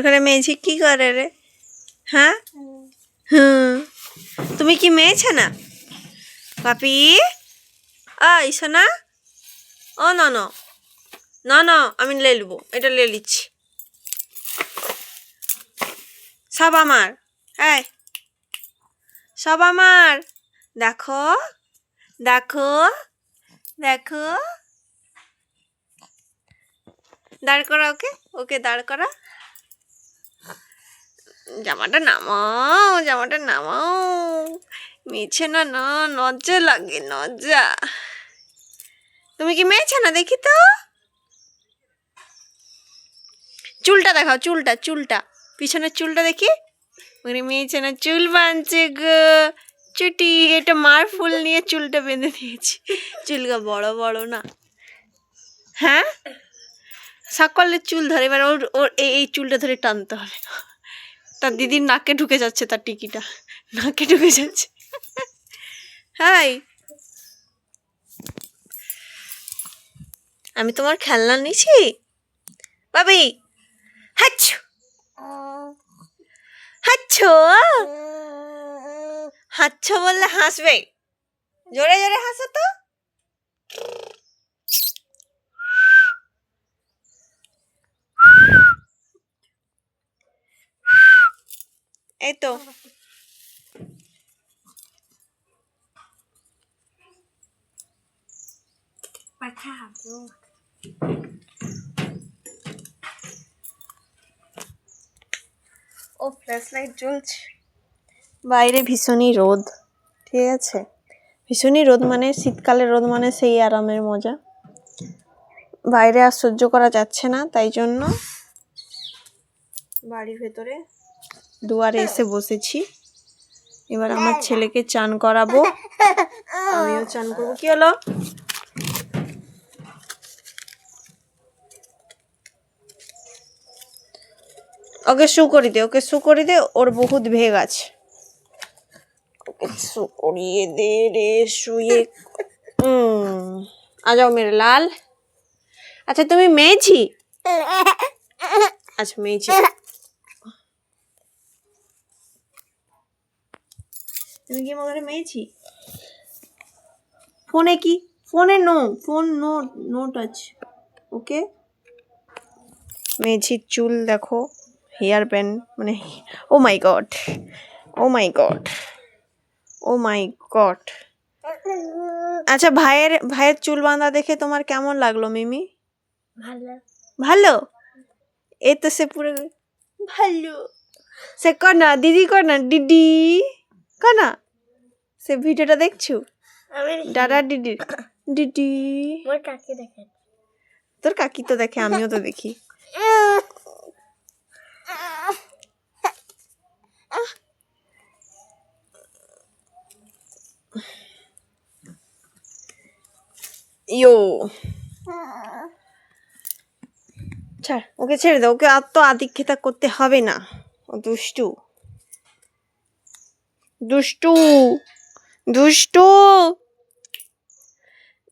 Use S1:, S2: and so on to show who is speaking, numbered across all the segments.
S1: ওখানে মেয়েছি কি করে রে? হ্যাঁ হুম, তুমি কি মেয়েছে না পাপি? সোনা, ও না না না না, আমি লে নেবো, এটা লে নিচ্ছি, সব আমার। এই সব আমার। দেখো দেখো দেখো, দাঁড় করা, ওকে ওকে দাঁড় করা। জামাটা নামাও, জামাটা নামাও, মেয়েছে না, না লজ্জা লাগে, লজ্জা। তুমি কি মেয়েছে না দেখি তো? চুলটা দেখাও, চুলটা, চুলটা, পিছনের চুলটা দেখি। ওরে মেয়েছে না, চুল বাঁধছে গো, চুটি, এটা মার ফুল নিয়ে চুলটা বেঁধে দিয়েছি, চুলটা বড় বড় না? হ্যাঁ, সকলের চুল ধরে, এবার ওর ওর এই চুলটা ধরে টানতে হবে। তার দিদির নাকে ঢুকে যাচ্ছে, তার টিকিটা নাকে ঢুকে যাচ্ছে। হাই, আমি তোমার খেলনা নিছি বাবি। হাচ্ছু হাচ্ছো, হাচ্ছো বললে হাসবে, জোরে জোরে হাসো তো। এই তো, ও ফ্ল্যাশ লাইট জ্বলছে। বাইরে ভীষণই রোদ, ঠিক আছে, ভীষণই রোদ, মানে শীতকালের রোদ মানে সেই আরামের মজা। বাইরে আর সহ্য করা যাচ্ছে না, তাই জন্য বাড়ির ভেতরে দুয়ারে এসে বসেছি। এবার আমার ছেলেকে চান করাবো, আমিও চান করবো। কি হলো? ওকে শু করে দে, ওকে শু করে দে, ওর বহুত ভেগ আছে, ওকে শু করিয়ে দে রে, শুয়ে। आ जाओ मेरे लाल। अच्छा তুমি মেয়েছি? আচ্ছা মেয়েছি, তুমি কি মনে মেয়েছি? ফোনে কি, ফোনে no, phone no, no touch, okay. মেয়েছির চুল দেখো, হেয়ার ব্যান্ড, মানে oh my God, oh my God, oh my God. আচ্ছা ভাইয়ের ভাইয়ের চুল বাঁধা দেখে তোমার কেমন লাগলো মিমি? ভালো, ভালো, এই তো সে পুরো ভালো। সে কর না দিদি, কর না দিদি, কর না, সে ভিডিওটা দেখছো? দাদা দিদি, দিদি, কাকি দেখে, তোর কাকি তো দেখে, আমিও তো দেখি। ইয়ো, ছাড়, ওকে ছেড়ে দাও, ওকে আর তো আদিক্ষেতা করতে হবে না, ও দুষ্টু, দুষ্টু, দুষ্টু।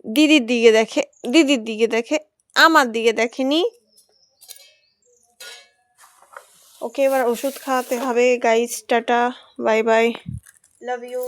S1: দিদির দিকে দেখে, দিদির দিকে দেখে, আমার দিকে দেখেনি। ওকে এবার ওষুধ খাওয়াতে হবে guys, tata bye bye, love you.